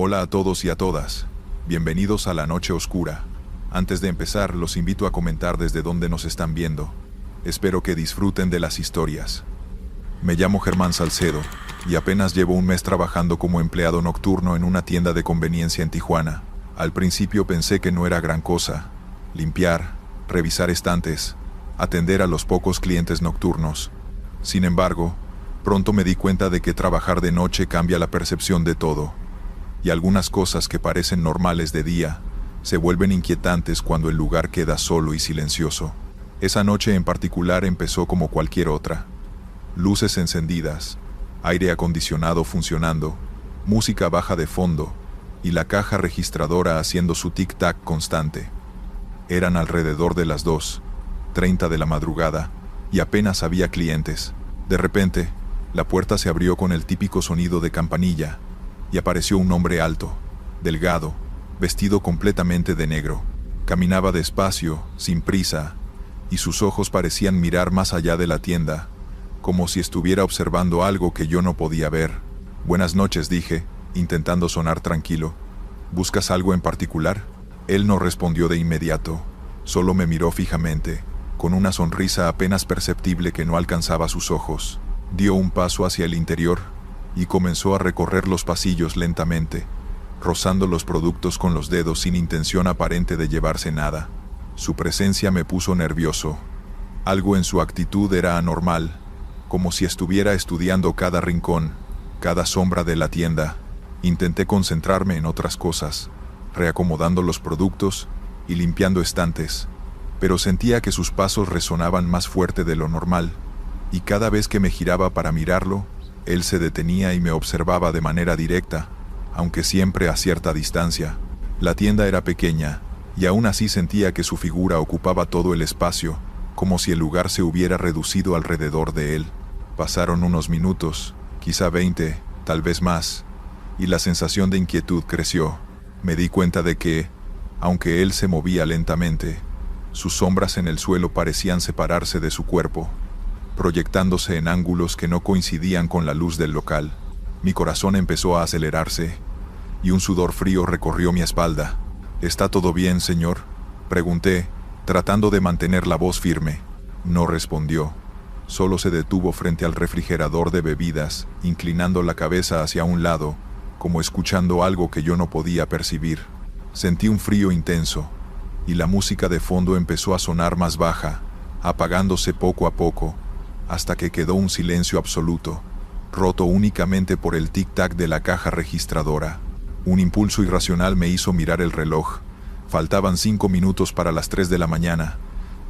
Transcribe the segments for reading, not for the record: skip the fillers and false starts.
Hola a todos y a todas. Bienvenidos a La Noche Oscura. Antes de empezar, los invito a comentar desde dónde nos están viendo. Espero que disfruten de las historias. Me llamo Germán Salcedo, y apenas llevo un mes trabajando como empleado nocturno en una tienda de conveniencia en Tijuana. Al principio pensé que no era gran cosa. Limpiar, revisar estantes, atender a los pocos clientes nocturnos. Sin embargo, pronto me di cuenta de que trabajar de noche cambia la percepción de todo. Y algunas cosas que parecen normales de día se vuelven inquietantes cuando el lugar queda solo y silencioso. Esa noche en particular empezó como cualquier otra. Luces encendidas, aire acondicionado funcionando, música baja de fondo y la caja registradora haciendo su tic-tac constante. Eran alrededor de las 2:30 de la madrugada y apenas había clientes. De repente, la puerta se abrió con el típico sonido de campanilla y apareció un hombre alto, delgado, vestido completamente de negro. Caminaba despacio, sin prisa, y sus ojos parecían mirar más allá de la tienda, como si estuviera observando algo que yo no podía ver. «Buenas noches», dije, intentando sonar tranquilo. «¿Buscas algo en particular?» Él no respondió de inmediato, solo me miró fijamente, con una sonrisa apenas perceptible que no alcanzaba sus ojos. Dio un paso hacia el interior y comenzó a recorrer los pasillos lentamente, rozando los productos con los dedos sin intención aparente de llevarse nada. Su presencia me puso nervioso. Algo en su actitud era anormal, como si estuviera estudiando cada rincón, cada sombra de la tienda. Intenté concentrarme en otras cosas, reacomodando los productos y limpiando estantes, pero sentía que sus pasos resonaban más fuerte de lo normal, y cada vez que me giraba para mirarlo, él se detenía y me observaba de manera directa, aunque siempre a cierta distancia. La tienda era pequeña, y aún así sentía que su figura ocupaba todo el espacio, como si el lugar se hubiera reducido alrededor de él. Pasaron unos minutos, quizá 20, tal vez más, y la sensación de inquietud creció. Me di cuenta de que, aunque él se movía lentamente, sus sombras en el suelo parecían separarse de su cuerpo, proyectándose en ángulos que no coincidían con la luz del local. Mi corazón empezó a acelerarse, y un sudor frío recorrió mi espalda. «¿Está todo bien, señor?», pregunté, tratando de mantener la voz firme. No respondió. Solo se detuvo frente al refrigerador de bebidas, inclinando la cabeza hacia un lado, como escuchando algo que yo no podía percibir. Sentí un frío intenso, y la música de fondo empezó a sonar más baja, apagándose poco a poco, hasta que quedó un silencio absoluto, roto únicamente por el tic-tac de la caja registradora. Un impulso irracional me hizo mirar el reloj. Faltaban 5 minutos para las 3 de la mañana,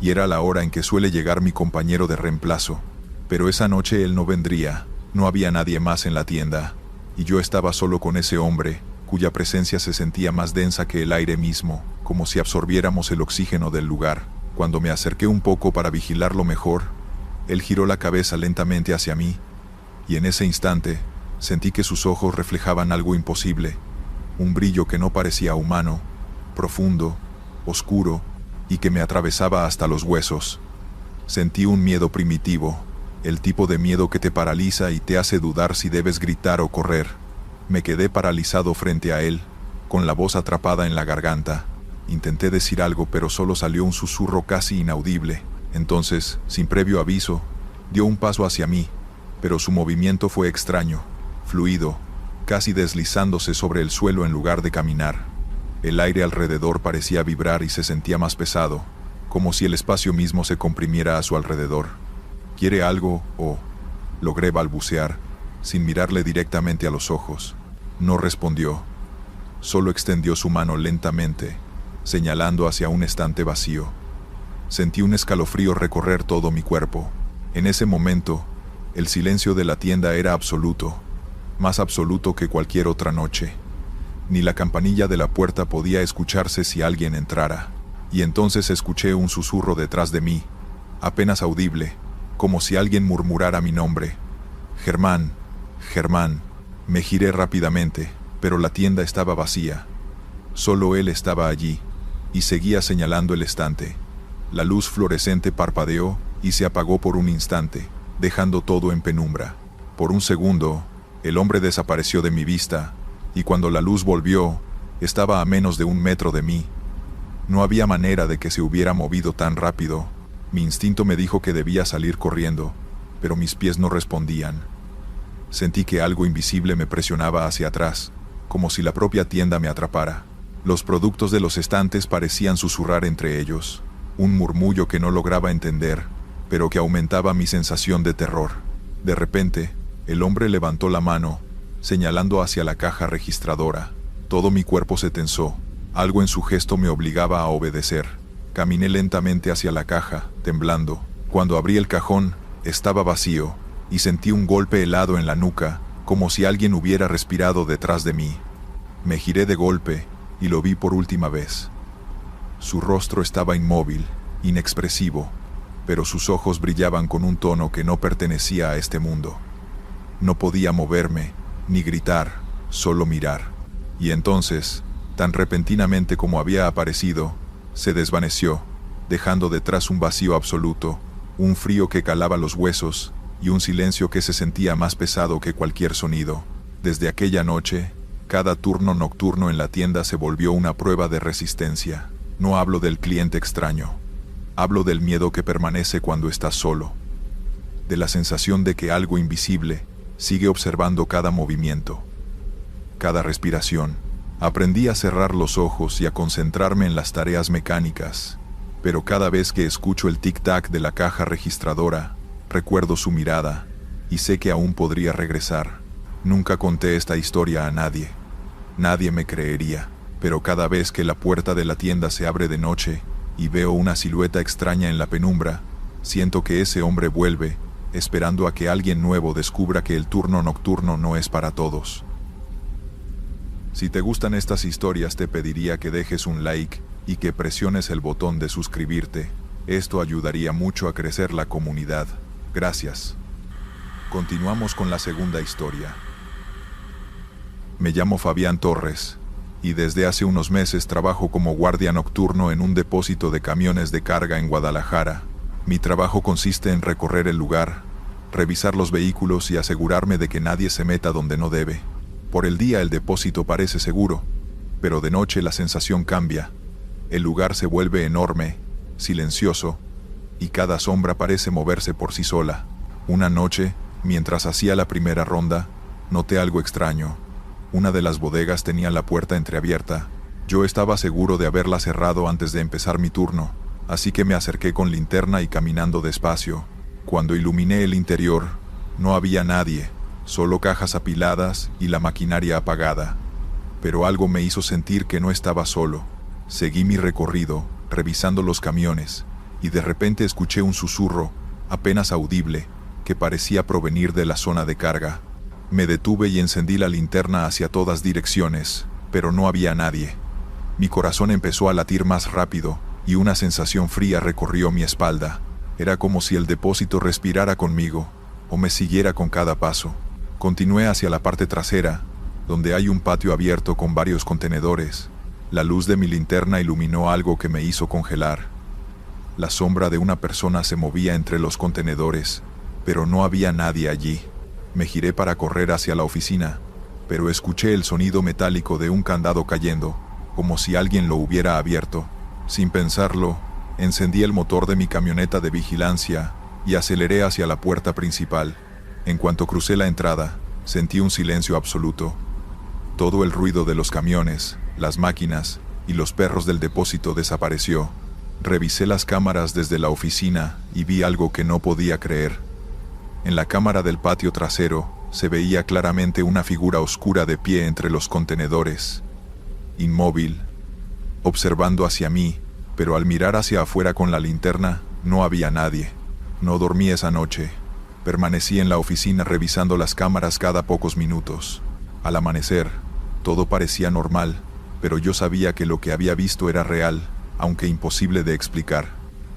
y era la hora en que suele llegar mi compañero de reemplazo. Pero esa noche él no vendría, no había nadie más en la tienda, y yo estaba solo con ese hombre, cuya presencia se sentía más densa que el aire mismo, como si absorbiéramos el oxígeno del lugar. Cuando me acerqué un poco para vigilarlo mejor, él giró la cabeza lentamente hacia mí, y en ese instante sentí que sus ojos reflejaban algo imposible, un brillo que no parecía humano, profundo, oscuro, y que me atravesaba hasta los huesos. Sentí un miedo primitivo, el tipo de miedo que te paraliza y te hace dudar si debes gritar o correr. Me quedé paralizado frente a él, con la voz atrapada en la garganta. Intenté decir algo, pero solo salió un susurro casi inaudible. Entonces, sin previo aviso, dio un paso hacia mí, pero su movimiento fue extraño, fluido, casi deslizándose sobre el suelo en lugar de caminar. El aire alrededor parecía vibrar y se sentía más pesado, como si el espacio mismo se comprimiera a su alrededor. «¿Quiere algo?» logré balbucear, sin mirarle directamente a los ojos. No respondió. Solo extendió su mano lentamente, señalando hacia un estante vacío. Sentí un escalofrío recorrer todo mi cuerpo. En ese momento, el silencio de la tienda era absoluto, más absoluto que cualquier otra noche. Ni la campanilla de la puerta podía escucharse si alguien entrara. Y entonces escuché un susurro detrás de mí, apenas audible, como si alguien murmurara mi nombre. «Germán, Germán». Me giré rápidamente, pero la tienda estaba vacía. Solo él estaba allí, y seguía señalando el estante. La luz fluorescente parpadeó y se apagó por un instante, dejando todo en penumbra. Por un segundo, el hombre desapareció de mi vista, y cuando la luz volvió, estaba a menos de 1 metro de mí. No había manera de que se hubiera movido tan rápido. Mi instinto me dijo que debía salir corriendo, pero mis pies no respondían. Sentí que algo invisible me presionaba hacia atrás, como si la propia tienda me atrapara. Los productos de los estantes parecían susurrar entre ellos, un murmullo que no lograba entender, pero que aumentaba mi sensación de terror. De repente, el hombre levantó la mano, señalando hacia la caja registradora. Todo mi cuerpo se tensó. Algo en su gesto me obligaba a obedecer. Caminé lentamente hacia la caja, temblando. Cuando abrí el cajón, estaba vacío, y sentí un golpe helado en la nuca, como si alguien hubiera respirado detrás de mí. Me giré de golpe, y lo vi por última vez. Su rostro estaba inmóvil, inexpresivo, pero sus ojos brillaban con un tono que no pertenecía a este mundo. No podía moverme, ni gritar, solo mirar. Y entonces, tan repentinamente como había aparecido, se desvaneció, dejando detrás un vacío absoluto, un frío que calaba los huesos, y un silencio que se sentía más pesado que cualquier sonido. Desde aquella noche, cada turno nocturno en la tienda se volvió una prueba de resistencia. No hablo del cliente extraño. Hablo del miedo que permanece cuando estás solo. De la sensación de que algo invisible sigue observando cada movimiento, cada respiración. Aprendí a cerrar los ojos y a concentrarme en las tareas mecánicas, pero cada vez que escucho el tic-tac de la caja registradora, recuerdo su mirada, y sé que aún podría regresar. Nunca conté esta historia a nadie. Nadie me creería, pero cada vez que la puerta de la tienda se abre de noche y veo una silueta extraña en la penumbra, siento que ese hombre vuelve, esperando a que alguien nuevo descubra que el turno nocturno no es para todos. Si te gustan estas historias, te pediría que dejes un like y que presiones el botón de suscribirte. Esto ayudaría mucho a crecer la comunidad. Gracias. Continuamos con la segunda historia. Me llamo Fabián Torres, y desde hace unos meses trabajo como guardia nocturno en un depósito de camiones de carga en Guadalajara. Mi trabajo consiste en recorrer el lugar, revisar los vehículos y asegurarme de que nadie se meta donde no debe. Por el día el depósito parece seguro, pero de noche la sensación cambia. El lugar se vuelve enorme, silencioso, y cada sombra parece moverse por sí sola. Una noche, mientras hacía la primera ronda, noté algo extraño. Una de las bodegas tenía la puerta entreabierta. Yo estaba seguro de haberla cerrado antes de empezar mi turno, así que me acerqué con linterna y caminando despacio. Cuando iluminé el interior, no había nadie, solo cajas apiladas y la maquinaria apagada. Pero algo me hizo sentir que no estaba solo. Seguí mi recorrido, revisando los camiones, y de repente escuché un susurro, apenas audible, que parecía provenir de la zona de carga. Me detuve y encendí la linterna hacia todas direcciones, pero no había nadie. Mi corazón empezó a latir más rápido, y una sensación fría recorrió mi espalda. Era como si el depósito respirara conmigo, o me siguiera con cada paso. Continué hacia la parte trasera, donde hay un patio abierto con varios contenedores. La luz de mi linterna iluminó algo que me hizo congelar. La sombra de una persona se movía entre los contenedores, pero no había nadie allí. Me giré para correr hacia la oficina, pero escuché el sonido metálico de un candado cayendo, como si alguien lo hubiera abierto. Sin pensarlo, encendí el motor de mi camioneta de vigilancia y aceleré hacia la puerta principal. En cuanto crucé la entrada, sentí un silencio absoluto. Todo el ruido de los camiones, las máquinas y los perros del depósito desapareció. Revisé las cámaras desde la oficina y vi algo que no podía creer. En la cámara del patio trasero se veía claramente una figura oscura de pie entre los contenedores, inmóvil, observando hacia mí, pero al mirar hacia afuera con la linterna no había nadie. No dormí esa noche. Permanecí en la oficina revisando las cámaras cada pocos minutos. Al amanecer, todo parecía normal, pero yo sabía que lo que había visto era real, aunque imposible de explicar.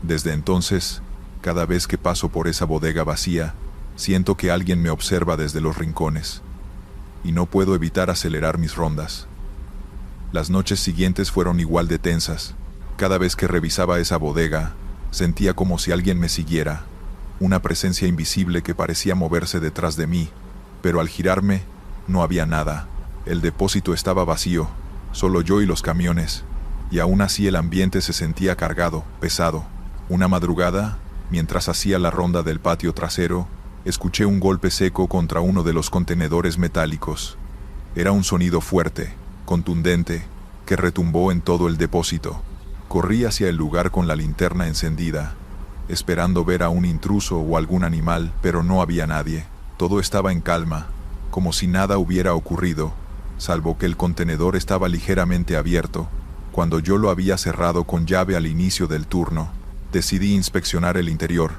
Desde entonces, cada vez que paso por esa bodega vacía, siento que alguien me observa desde los rincones, y no puedo evitar acelerar mis rondas. Las noches siguientes fueron igual de tensas. Cada vez que revisaba esa bodega, sentía como si alguien me siguiera, una presencia invisible que parecía moverse detrás de mí, pero al girarme, no había nada. El depósito estaba vacío, solo yo y los camiones, y aún así el ambiente se sentía cargado, pesado. Una madrugada, mientras hacía la ronda del patio trasero, escuché un golpe seco contra uno de los contenedores metálicos. Era un sonido fuerte, contundente, que retumbó en todo el depósito. Corrí hacia el lugar con la linterna encendida, esperando ver a un intruso o algún animal, pero no había nadie. Todo estaba en calma, como si nada hubiera ocurrido, salvo que el contenedor estaba ligeramente abierto. Cuando yo lo había cerrado con llave al inicio del turno, decidí inspeccionar el interior.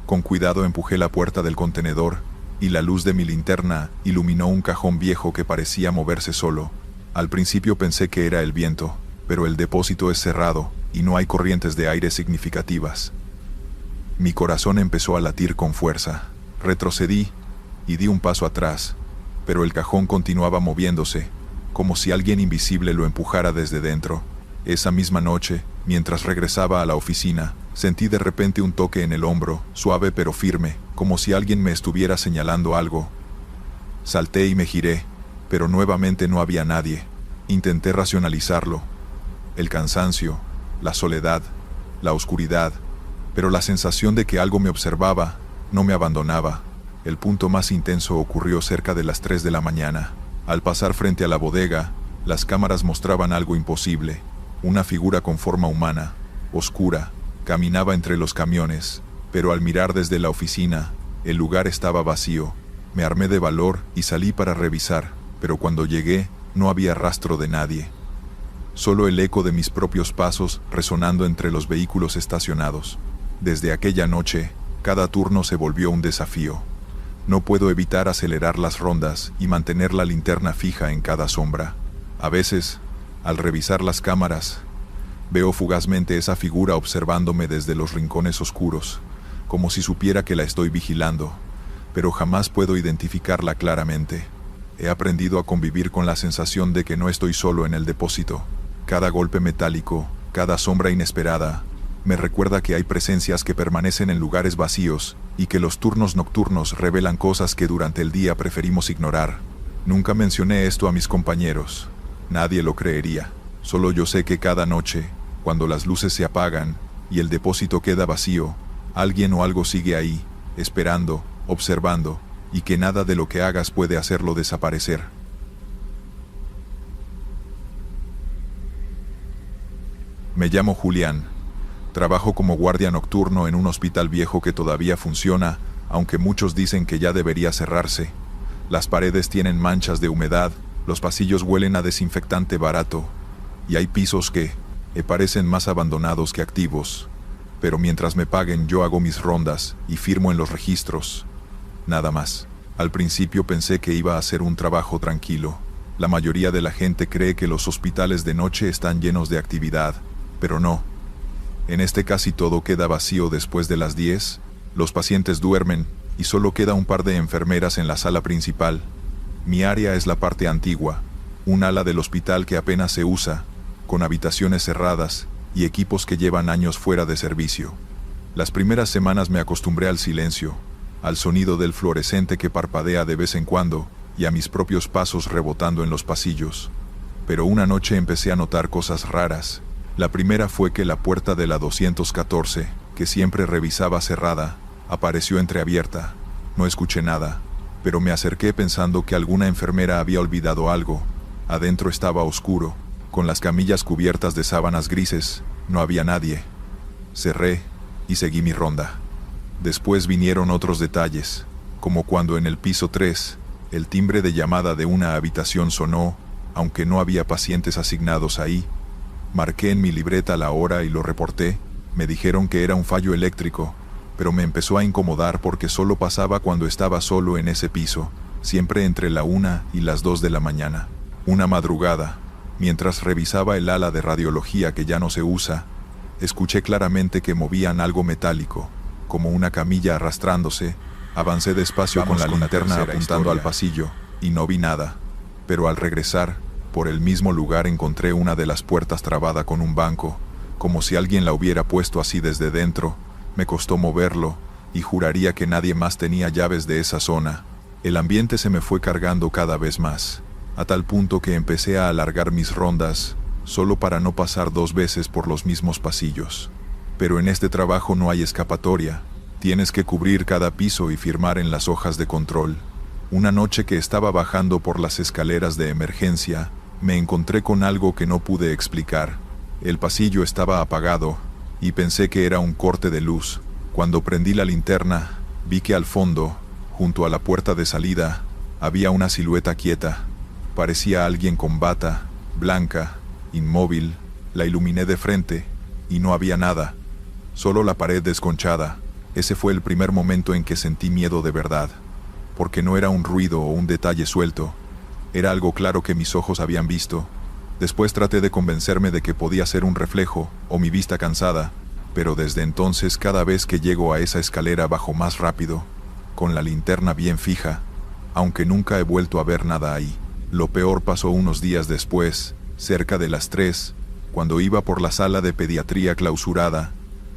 Con cuidado empujé la puerta del contenedor, y la luz de mi linterna iluminó un cajón viejo que parecía moverse solo. Al principio pensé que era el viento, pero el depósito es cerrado, y no hay corrientes de aire significativas. Mi corazón empezó a latir con fuerza. Retrocedí, y di un paso atrás, pero el cajón continuaba moviéndose, como si alguien invisible lo empujara desde dentro. Esa misma noche, mientras regresaba a la oficina, sentí de repente un toque en el hombro, suave pero firme, como si alguien me estuviera señalando algo. Salté y me giré, pero nuevamente no había nadie. Intenté racionalizarlo. El cansancio, la soledad, la oscuridad, pero la sensación de que algo me observaba no me abandonaba. El punto más intenso ocurrió cerca de las 3 de la mañana. Al pasar frente a la bodega, las cámaras mostraban algo imposible. Una figura con forma humana, oscura, caminaba entre los camiones, pero al mirar desde la oficina, el lugar estaba vacío. Me armé de valor y salí para revisar, pero cuando llegué, no había rastro de nadie. Solo el eco de mis propios pasos resonando entre los vehículos estacionados. Desde aquella noche, cada turno se volvió un desafío. No puedo evitar acelerar las rondas y mantener la linterna fija en cada sombra. A veces, al revisar las cámaras, veo fugazmente esa figura observándome desde los rincones oscuros, como si supiera que la estoy vigilando, pero jamás puedo identificarla claramente. He aprendido a convivir con la sensación de que no estoy solo en el depósito. Cada golpe metálico, cada sombra inesperada, me recuerda que hay presencias que permanecen en lugares vacíos y que los turnos nocturnos revelan cosas que durante el día preferimos ignorar. Nunca mencioné esto a mis compañeros. Nadie lo creería. Solo yo sé que cada noche, cuando las luces se apagan y el depósito queda vacío, alguien o algo sigue ahí, esperando, observando, y que nada de lo que hagas puede hacerlo desaparecer. Me llamo Julián. Trabajo como guardia nocturno en un hospital viejo que todavía funciona, aunque muchos dicen que ya debería cerrarse. Las paredes tienen manchas de humedad, los pasillos huelen a desinfectante barato, y hay pisos que parecen más abandonados que activos. Pero mientras me paguen yo hago mis rondas y firmo en los registros. Nada más. Al principio pensé que iba a ser un trabajo tranquilo. La mayoría de la gente cree que los hospitales de noche están llenos de actividad, pero no. En este casi todo queda vacío después de las 10, los pacientes duermen y solo queda un par de enfermeras en la sala principal. Mi área es la parte antigua, un ala del hospital que apenas se usa, con habitaciones cerradas y equipos que llevan años fuera de servicio. Las primeras semanas me acostumbré al silencio, al sonido del fluorescente que parpadea de vez en cuando y a mis propios pasos rebotando en los pasillos. Pero una noche empecé a notar cosas raras. La primera fue que la puerta de la 214, que siempre revisaba cerrada, apareció entreabierta. No escuché nada, pero me acerqué pensando que alguna enfermera había olvidado algo. Adentro estaba oscuro, con las camillas cubiertas de sábanas grises. No había nadie. Cerré y seguí mi ronda. Después vinieron otros detalles, como cuando en el piso 3, el timbre de llamada de una habitación sonó, aunque no había pacientes asignados ahí. Marqué en mi libreta la hora y lo reporté. Me dijeron que era un fallo eléctrico, pero me empezó a incomodar porque solo pasaba cuando estaba solo en ese piso, siempre entre la 1 y las 2 de la mañana. Una madrugada, mientras revisaba el ala de radiología que ya no se usa, escuché claramente que movían algo metálico, como una camilla arrastrándose. Avancé despacio con la linterna apuntando al pasillo, y no vi nada. Pero al regresar, por el mismo lugar encontré una de las puertas trabada con un banco, como si alguien la hubiera puesto así desde dentro. Me costó moverlo, y juraría que nadie más tenía llaves de esa zona. El ambiente se me fue cargando cada vez más. a tal punto que empecé a alargar mis rondas, solo para no pasar 2 veces por los mismos pasillos. Pero en este trabajo no hay escapatoria, tienes que cubrir cada piso y firmar en las hojas de control. Una noche que estaba bajando por las escaleras de emergencia, me encontré con algo que no pude explicar. El pasillo estaba apagado, y pensé que era un corte de luz. Cuando prendí la linterna, vi que al fondo, junto a la puerta de salida, había una silueta quieta. Parecía alguien con bata, blanca, inmóvil. La iluminé de frente, y no había nada, solo la pared desconchada. Ese fue el primer momento en que sentí miedo de verdad, porque no era un ruido o un detalle suelto, era algo claro que mis ojos habían visto. Después traté de convencerme de que podía ser un reflejo, o mi vista cansada, pero desde entonces cada vez que llego a esa escalera bajo más rápido, con la linterna bien fija, aunque nunca he vuelto a ver nada ahí. Lo peor pasó unos días después, cerca de las 3, cuando iba por la sala de pediatría clausurada,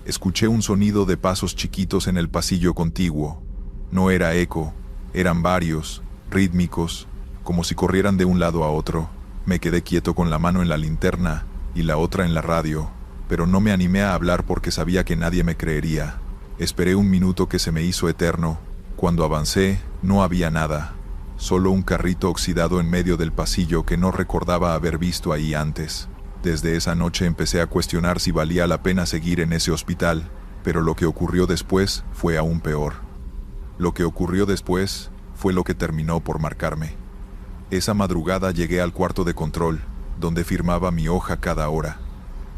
escuché un sonido de pasos chiquitos en el pasillo contiguo. No era eco, eran varios, rítmicos, como si corrieran de un lado a otro. Me quedé quieto con la mano en la linterna y la otra en la radio, pero no me animé a hablar porque sabía que nadie me creería. Esperé un minuto que se me hizo eterno. Cuando avancé, no había nada, solo un carrito oxidado en medio del pasillo que no recordaba haber visto ahí antes. Desde esa noche empecé a cuestionar si valía la pena seguir en ese hospital, pero lo que ocurrió después fue aún peor. Lo que ocurrió después fue lo que terminó por marcarme. Esa madrugada llegué al cuarto de control, donde firmaba mi hoja cada hora,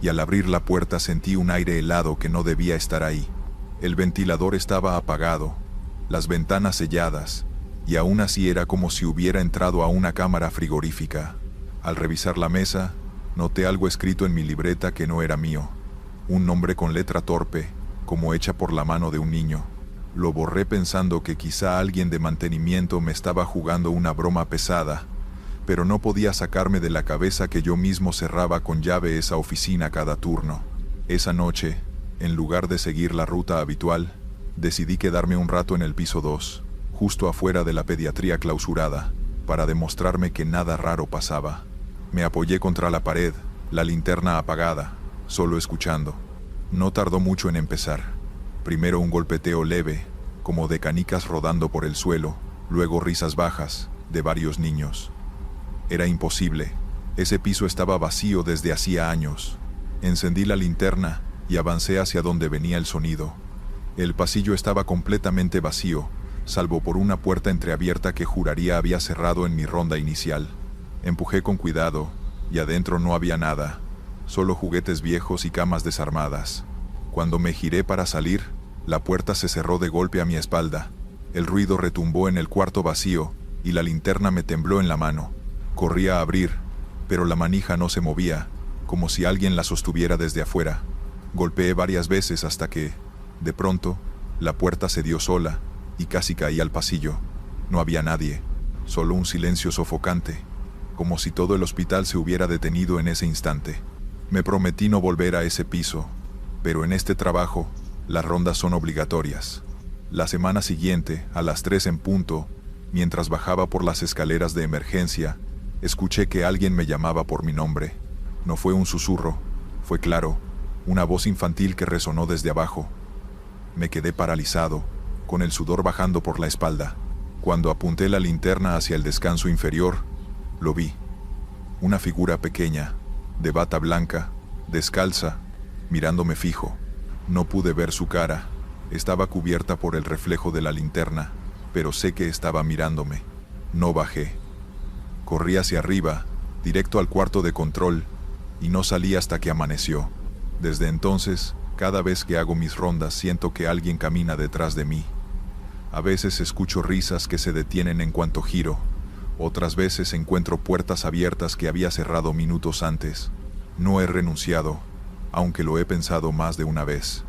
y al abrir la puerta sentí un aire helado que no debía estar ahí. El ventilador estaba apagado, las ventanas selladas, y aún así era como si hubiera entrado a una cámara frigorífica. Al revisar la mesa, noté algo escrito en mi libreta que no era mío, un nombre con letra torpe, como hecha por la mano de un niño. Lo borré pensando que quizá alguien de mantenimiento me estaba jugando una broma pesada, pero no podía sacarme de la cabeza que yo mismo cerraba con llave esa oficina cada turno. Esa noche, en lugar de seguir la ruta habitual, decidí quedarme un rato en el piso 2, justo afuera de la pediatría clausurada, para demostrarme que nada raro pasaba. Me apoyé contra la pared, la linterna apagada, solo escuchando. No tardó mucho en empezar. Primero un golpeteo leve, como de canicas rodando por el suelo, luego risas bajas, de varios niños. Era imposible. Ese piso estaba vacío desde hacía años. Encendí la linterna y avancé hacia donde venía el sonido. El pasillo estaba completamente vacío, salvo por una puerta entreabierta que juraría había cerrado en mi ronda inicial. Empujé con cuidado, y adentro no había nada, solo juguetes viejos y camas desarmadas. Cuando me giré para salir, la puerta se cerró de golpe a mi espalda. El ruido retumbó en el cuarto vacío, y la linterna me tembló en la mano. Corrí a abrir, pero la manija no se movía, como si alguien la sostuviera desde afuera. Golpeé varias veces hasta que, de pronto, la puerta se dio sola, y casi caí al pasillo. No había nadie, solo un silencio sofocante, como si todo el hospital se hubiera detenido en ese instante. Me prometí no volver a ese piso, pero en este trabajo, las rondas son obligatorias. La semana siguiente, a las 3 en punto, mientras bajaba por las escaleras de emergencia, escuché que alguien me llamaba por mi nombre. No fue un susurro, fue claro, una voz infantil que resonó desde abajo. Me quedé paralizado, con el sudor bajando por la espalda. Cuando apunté la linterna hacia el descanso inferior, lo vi. Una figura pequeña, de bata blanca, descalza, mirándome fijo. No pude ver su cara, estaba cubierta por el reflejo de la linterna, pero sé que estaba mirándome. No bajé. Corrí hacia arriba, directo al cuarto de control, y no salí hasta que amaneció. Desde entonces, cada vez que hago mis rondas siento que alguien camina detrás de mí. A veces escucho risas que se detienen en cuanto giro. Otras veces encuentro puertas abiertas que había cerrado minutos antes. No he renunciado, aunque lo he pensado más de una vez.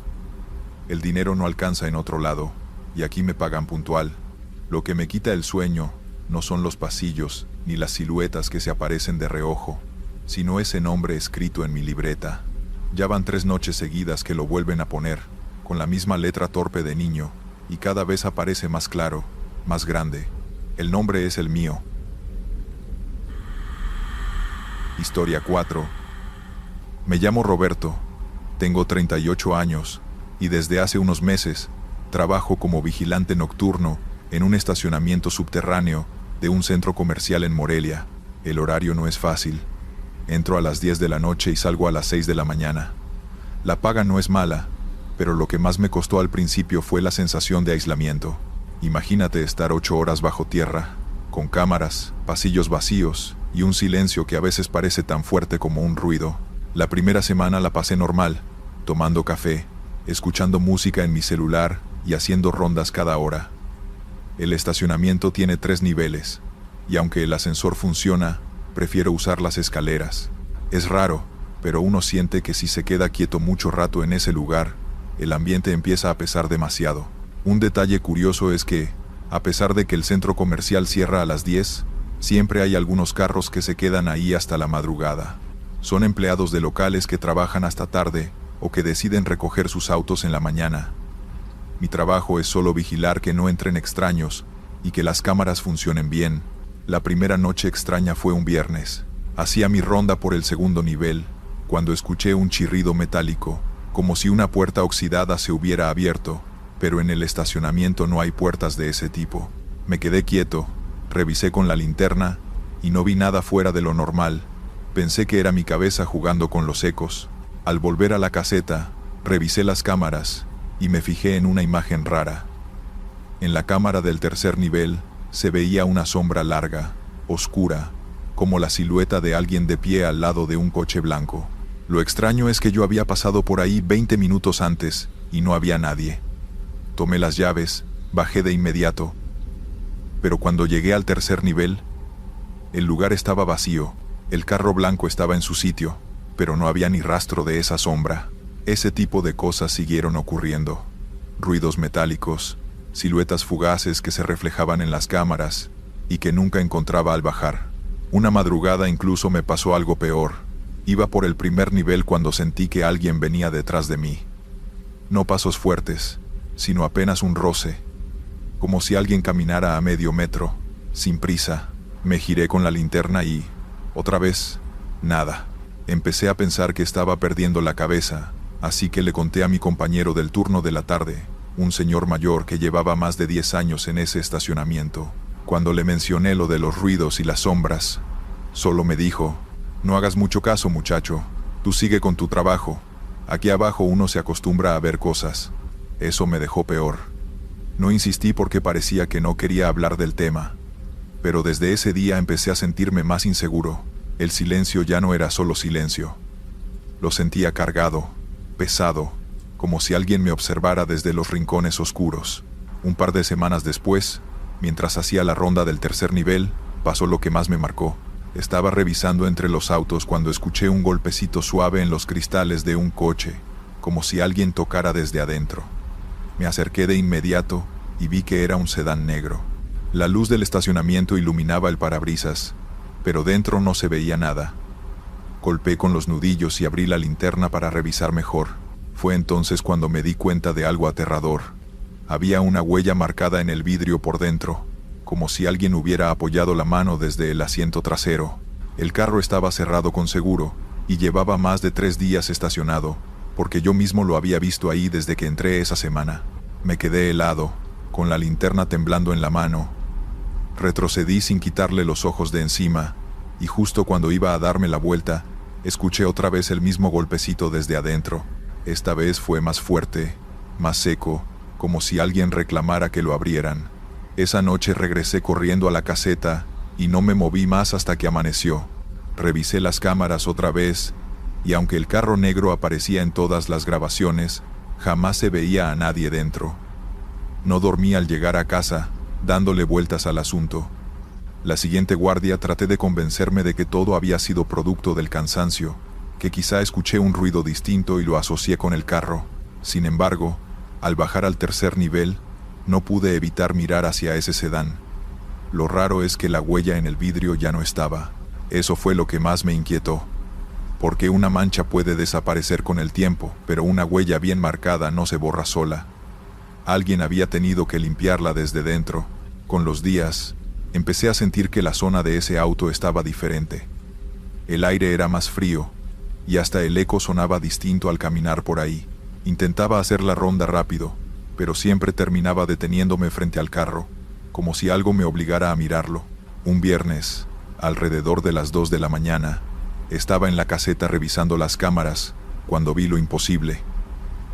El dinero no alcanza en otro lado, y aquí me pagan puntual. Lo que me quita el sueño no son los pasillos ni las siluetas que se aparecen de reojo, sino ese nombre escrito en mi libreta. Ya van 3 noches seguidas que lo vuelven a poner, con la misma letra torpe de niño, y cada vez aparece más claro, más grande. El nombre es el mío. Historia 4. Me llamo Roberto, tengo 38 años y desde hace unos meses trabajo como vigilante nocturno en un estacionamiento subterráneo de un centro comercial en Morelia. El horario no es fácil. Entro a las 10 de la noche y salgo a las 6 de la mañana. La paga no es mala, pero lo que más me costó al principio fue la sensación de aislamiento. Imagínate estar 8 horas bajo tierra, con cámaras, pasillos vacíos y un silencio que a veces parece tan fuerte como un ruido. La primera semana la pasé normal, tomando café, escuchando música en mi celular y haciendo rondas cada hora. El estacionamiento tiene 3 niveles, y aunque el ascensor funciona, prefiero usar las escaleras. Es raro, pero uno siente que si se queda quieto mucho rato en ese lugar, el ambiente empieza a pesar demasiado. Un detalle curioso es que, a pesar de que el centro comercial cierra a las 10, siempre hay algunos carros que se quedan ahí hasta la madrugada. Son empleados de locales que trabajan hasta tarde o que deciden recoger sus autos en la mañana. Mi trabajo es solo vigilar que no entren extraños y que las cámaras funcionen bien. La primera noche extraña fue un viernes. Hacía mi ronda por el segundo nivel, cuando escuché un chirrido metálico, como si una puerta oxidada se hubiera abierto, pero en el estacionamiento no hay puertas de ese tipo. Me quedé quieto, revisé con la linterna y no vi nada fuera de lo normal. Pensé que era mi cabeza jugando con los ecos. Al volver a la caseta, revisé las cámaras y me fijé en una imagen rara. En la cámara del tercer nivel se veía una sombra larga, oscura, como la silueta de alguien de pie al lado de un coche blanco. Lo extraño es que yo había pasado por ahí 20 minutos antes y no había nadie. Tomé las llaves, bajé de inmediato, pero cuando llegué al tercer nivel, el lugar estaba vacío. El carro blanco estaba en su sitio, pero no había ni rastro de esa sombra. Ese tipo de cosas siguieron ocurriendo. Ruidos metálicos, siluetas fugaces que se reflejaban en las cámaras y que nunca encontraba al bajar. Una madrugada incluso me pasó algo peor. Iba por el primer nivel cuando sentí que alguien venía detrás de mí. No pasos fuertes, sino apenas un roce, como si alguien caminara a medio metro, sin prisa. Me giré con la linterna y, otra vez, nada. Empecé a pensar que estaba perdiendo la cabeza, así que le conté a mi compañero del turno de la tarde, un señor mayor que llevaba más de 10 años en ese estacionamiento. Cuando le mencioné lo de los ruidos y las sombras, solo me dijo: «No hagas mucho caso, muchacho, tú sigue con tu trabajo. Aquí abajo uno se acostumbra a ver cosas». Eso me dejó peor. No insistí porque parecía que no quería hablar del tema, pero desde ese día empecé a sentirme más inseguro. El silencio ya no era solo silencio. Lo sentía cargado, pesado, como si alguien me observara desde los rincones oscuros. Un par de semanas después, mientras hacía la ronda del tercer nivel, pasó lo que más me marcó. Estaba revisando entre los autos cuando escuché un golpecito suave en los cristales de un coche, como si alguien tocara desde adentro. Me acerqué de inmediato y vi que era un sedán negro. La luz del estacionamiento iluminaba el parabrisas, pero dentro no se veía nada. Golpeé con los nudillos y abrí la linterna para revisar mejor. Fue entonces cuando me di cuenta de algo aterrador. Había una huella marcada en el vidrio por dentro, como si alguien hubiera apoyado la mano desde el asiento trasero. El carro estaba cerrado con seguro y llevaba más de 3 días estacionado, porque yo mismo lo había visto ahí desde que entré esa semana. Me quedé helado, con la linterna temblando en la mano. Retrocedí sin quitarle los ojos de encima, y justo cuando iba a darme la vuelta, escuché otra vez el mismo golpecito desde adentro. Esta vez fue más fuerte, más seco, como si alguien reclamara que lo abrieran. Esa noche regresé corriendo a la caseta y no me moví más hasta que amaneció. Revisé las cámaras otra vez, y aunque el carro negro aparecía en todas las grabaciones, jamás se veía a nadie dentro. No dormí al llegar a casa, dándole vueltas al asunto. La siguiente guardia traté de convencerme de que todo había sido producto del cansancio, que quizá escuché un ruido distinto y lo asocié con el carro. Sin embargo, al bajar al tercer nivel, no pude evitar mirar hacia ese sedán. Lo raro es que la huella en el vidrio ya no estaba. Eso fue lo que más me inquietó. Porque una mancha puede desaparecer con el tiempo, pero una huella bien marcada no se borra sola. Alguien había tenido que limpiarla desde dentro. Con los días, empecé a sentir que la zona de ese auto estaba diferente. El aire era más frío, y hasta el eco sonaba distinto al caminar por ahí. Intentaba hacer la ronda rápido, pero siempre terminaba deteniéndome frente al carro, como si algo me obligara a mirarlo. Un viernes, alrededor de las 2 de la mañana, estaba en la caseta revisando las cámaras, cuando vi lo imposible.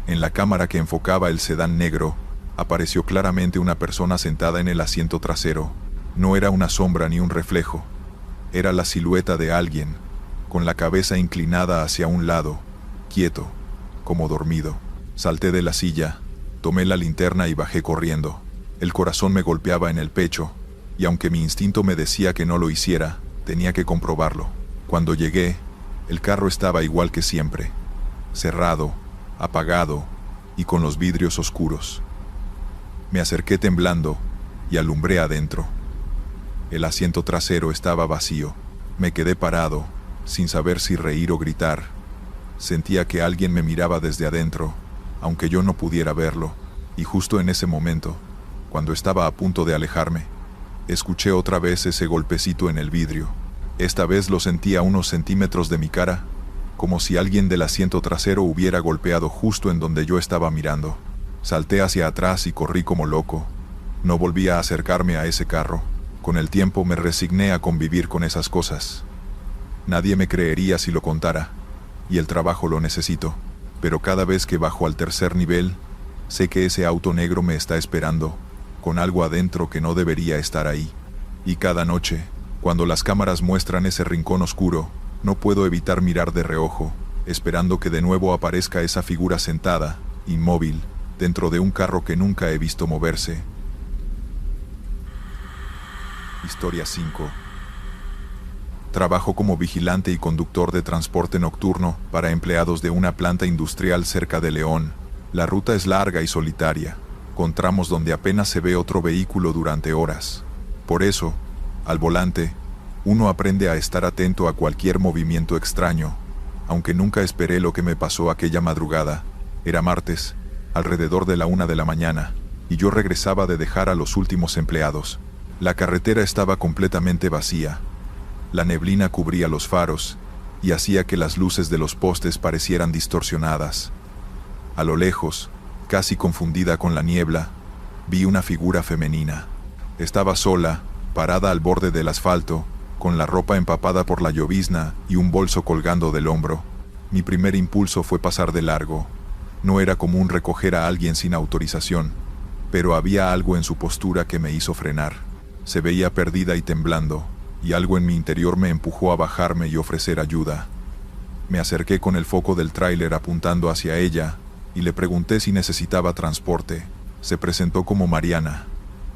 En la cámara que enfocaba el sedán negro, apareció claramente una persona sentada en el asiento trasero. No era una sombra ni un reflejo. Era la silueta de alguien, con la cabeza inclinada hacia un lado, quieto, como dormido. Salté de la silla, tomé la linterna y bajé corriendo. El corazón me golpeaba en el pecho, y aunque mi instinto me decía que no lo hiciera, tenía que comprobarlo. Cuando llegué, el carro estaba igual que siempre, cerrado, apagado y con los vidrios oscuros. Me acerqué temblando y alumbré adentro. El asiento trasero estaba vacío. Me quedé parado, sin saber si reír o gritar. Sentía que alguien me miraba desde adentro, aunque yo no pudiera verlo, y justo en ese momento, cuando estaba a punto de alejarme, escuché otra vez ese golpecito en el vidrio. Esta vez lo sentí a unos centímetros de mi cara, como si alguien del asiento trasero hubiera golpeado justo en donde yo estaba mirando. Salté hacia atrás y corrí como loco. No volví a acercarme a ese carro. Con el tiempo me resigné a convivir con esas cosas. Nadie me creería si lo contara, y el trabajo lo necesito, pero cada vez que bajo al tercer nivel, sé que ese auto negro me está esperando, con algo adentro que no debería estar ahí. Y cada noche, cuando las cámaras muestran ese rincón oscuro, no puedo evitar mirar de reojo, esperando que de nuevo aparezca esa figura sentada, inmóvil, dentro de un carro que nunca he visto moverse. Historia 5. Trabajo como vigilante y conductor de transporte nocturno para empleados de una planta industrial cerca de León. La ruta es larga y solitaria, con tramos donde apenas se ve otro vehículo durante horas. Por eso, al volante, uno aprende a estar atento a cualquier movimiento extraño, aunque nunca esperé lo que me pasó aquella madrugada. Era martes, alrededor de la 1 de la mañana, y yo regresaba de dejar a los últimos empleados. La carretera estaba completamente vacía. La neblina cubría los faros y hacía que las luces de los postes parecieran distorsionadas. A lo lejos, casi confundida con la niebla, vi una figura femenina. Estaba sola, parada al borde del asfalto, con la ropa empapada por la llovizna y un bolso colgando del hombro. Mi primer impulso fue pasar de largo. No era común recoger a alguien sin autorización, pero había algo en su postura que me hizo frenar. Se veía perdida y temblando, y algo en mi interior me empujó a bajarme y ofrecer ayuda. Me acerqué con el foco del tráiler apuntando hacia ella, y le pregunté si necesitaba transporte. Se presentó como Mariana.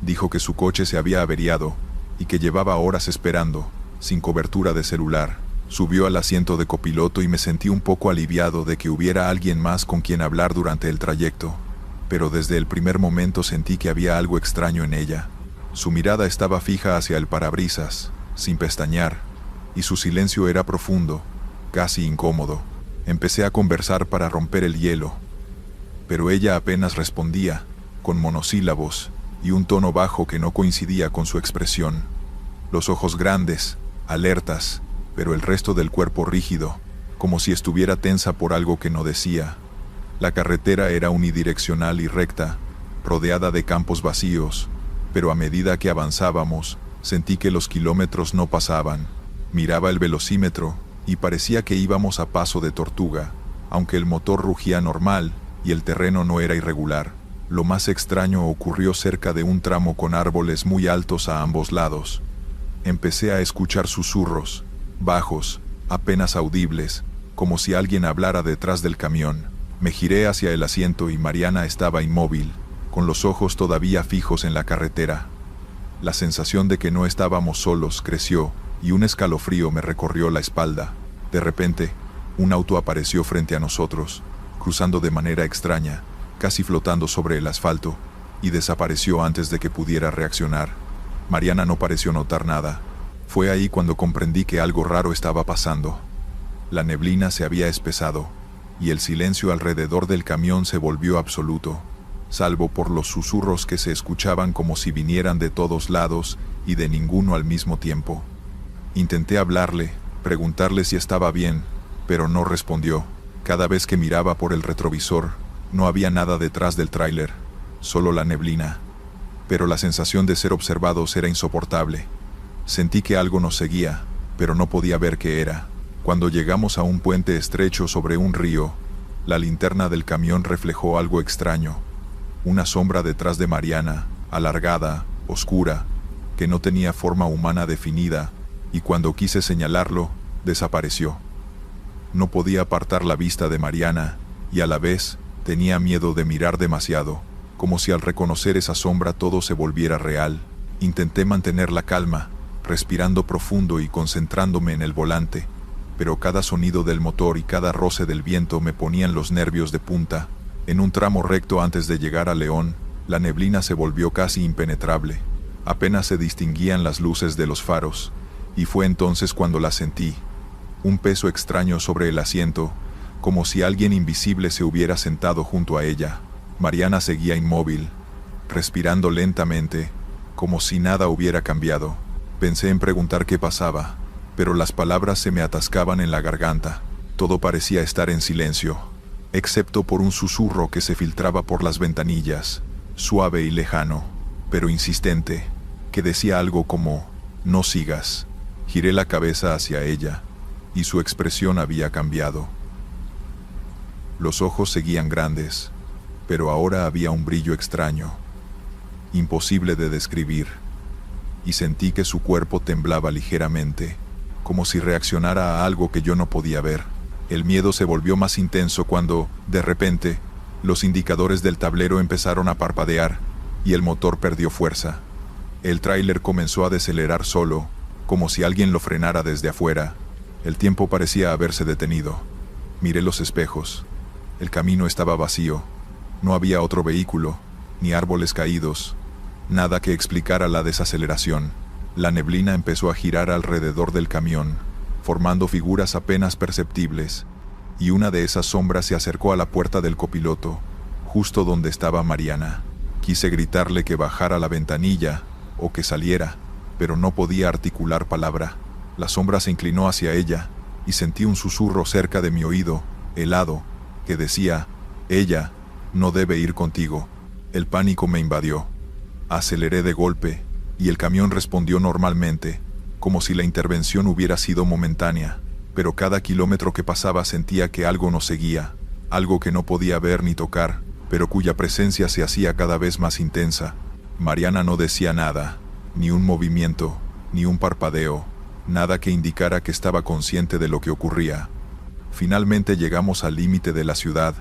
Dijo que su coche se había averiado, y que llevaba horas esperando, sin cobertura de celular. Subió al asiento de copiloto y me sentí un poco aliviado de que hubiera alguien más con quien hablar durante el trayecto, pero desde el primer momento sentí que había algo extraño en ella. Su mirada estaba fija hacia el parabrisas, sin pestañear, y su silencio era profundo, casi incómodo. Empecé a conversar para romper el hielo, pero ella apenas respondía, con monosílabos y un tono bajo que no coincidía con su expresión. Los ojos grandes, alertas, pero el resto del cuerpo rígido, como si estuviera tensa por algo que no decía. La carretera era unidireccional y recta, rodeada de campos vacíos, pero a medida que avanzábamos, sentí que los kilómetros no pasaban. Miraba el velocímetro y parecía que íbamos a paso de tortuga, aunque el motor rugía normal y el terreno no era irregular. Lo más extraño ocurrió cerca de un tramo con árboles muy altos a ambos lados. Empecé a escuchar susurros, bajos, apenas audibles, como si alguien hablara detrás del camión. Me giré hacia el asiento y Mariana estaba inmóvil, con los ojos todavía fijos en la carretera. La sensación de que no estábamos solos creció, y un escalofrío me recorrió la espalda. De repente, un auto apareció frente a nosotros, cruzando de manera extraña, casi flotando sobre el asfalto, y desapareció antes de que pudiera reaccionar. Mariana no pareció notar nada. Fue ahí cuando comprendí que algo raro estaba pasando. La neblina se había espesado, y el silencio alrededor del camión se volvió absoluto, salvo por los susurros que se escuchaban como si vinieran de todos lados y de ninguno al mismo tiempo. Intenté hablarle, preguntarle si estaba bien, pero no respondió. Cada vez que miraba por el retrovisor, no había nada detrás del tráiler, solo la neblina. Pero la sensación de ser observados era insoportable. Sentí que algo nos seguía, pero no podía ver qué era. Cuando llegamos a un puente estrecho sobre un río, la linterna del camión reflejó algo extraño. Una sombra detrás de Mariana, alargada, oscura, que no tenía forma humana definida, y cuando quise señalarlo, desapareció. No podía apartar la vista de Mariana, y a la vez tenía miedo de mirar demasiado, como si al reconocer esa sombra todo se volviera real. Intenté mantener la calma, respirando profundo y concentrándome en el volante, pero cada sonido del motor y cada roce del viento me ponían los nervios de punta. En un tramo recto antes de llegar a León, la neblina se volvió casi impenetrable. Apenas se distinguían las luces de los faros, y fue entonces cuando la sentí. Un peso extraño sobre el asiento, como si alguien invisible se hubiera sentado junto a ella. Mariana seguía inmóvil, respirando lentamente, como si nada hubiera cambiado. Pensé en preguntar qué pasaba, pero las palabras se me atascaban en la garganta. Todo parecía estar en silencio, excepto por un susurro que se filtraba por las ventanillas, suave y lejano, pero insistente, que decía algo como, «No sigas». Giré la cabeza hacia ella, y su expresión había cambiado. Los ojos seguían grandes, pero ahora había un brillo extraño, imposible de describir, y sentí que su cuerpo temblaba ligeramente, como si reaccionara a algo que yo no podía ver. El miedo se volvió más intenso cuando, de repente, los indicadores del tablero empezaron a parpadear, y el motor perdió fuerza. El tráiler comenzó a desacelerar solo, como si alguien lo frenara desde afuera. El tiempo parecía haberse detenido. Miré los espejos. El camino estaba vacío. No había otro vehículo, ni árboles caídos, nada que explicara la desaceleración. La neblina empezó a girar alrededor del camión, formando figuras apenas perceptibles, y una de esas sombras se acercó a la puerta del copiloto, justo donde estaba Mariana. Quise gritarle que bajara la ventanilla, o que saliera, pero no podía articular palabra. La sombra se inclinó hacia ella, y sentí un susurro cerca de mi oído, helado, que decía, «Ella no debe ir contigo». El pánico me invadió. Aceleré de golpe, y el camión respondió normalmente, como si la intervención hubiera sido momentánea, pero cada kilómetro que pasaba sentía que algo nos seguía, algo que no podía ver ni tocar, pero cuya presencia se hacía cada vez más intensa. Mariana no decía nada, ni un movimiento, ni un parpadeo, nada que indicara que estaba consciente de lo que ocurría. Finalmente llegamos al límite de la ciudad,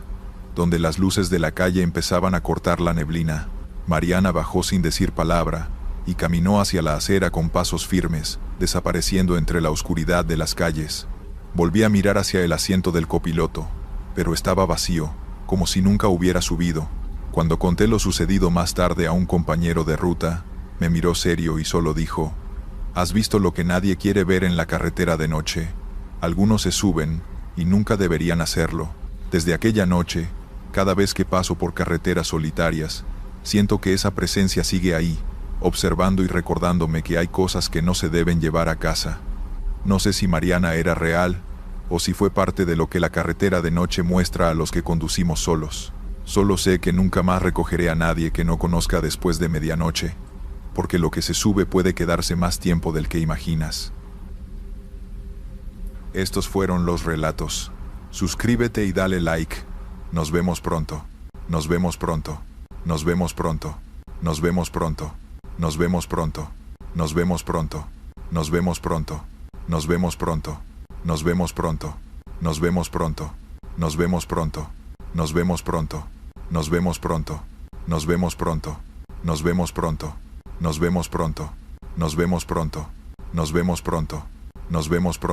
donde las luces de la calle empezaban a cortar la neblina. Mariana bajó sin decir palabra, y caminó hacia la acera con pasos firmes, desapareciendo entre la oscuridad de las calles. Volví a mirar hacia el asiento del copiloto, pero estaba vacío, como si nunca hubiera subido. Cuando conté lo sucedido más tarde a un compañero de ruta, me miró serio y solo dijo, «¿Has visto lo que nadie quiere ver en la carretera de noche? Algunos se suben, y nunca deberían hacerlo». Desde aquella noche, cada vez que paso por carreteras solitarias, siento que esa presencia sigue ahí, observando y recordándome que hay cosas que no se deben llevar a casa. No sé si Mariana era real, o si fue parte de lo que la carretera de noche muestra a los que conducimos solos. Solo sé que nunca más recogeré a nadie que no conozca después de medianoche, porque lo que se sube puede quedarse más tiempo del que imaginas. Estos fueron los relatos. Suscríbete y dale like. Nos vemos pronto. Nos vemos pronto. Nos vemos pronto. Nos vemos pronto. Nos vemos pronto. Nos vemos pronto. Nos vemos pronto. Nos vemos pronto. Nos vemos pronto. Nos vemos pronto. Nos vemos pronto. Nos vemos pronto. Nos vemos pronto. Nos vemos pronto. Nos vemos pronto. Nos vemos pronto. Nos vemos pronto. Nos vemos pronto. Nos vemos pronto.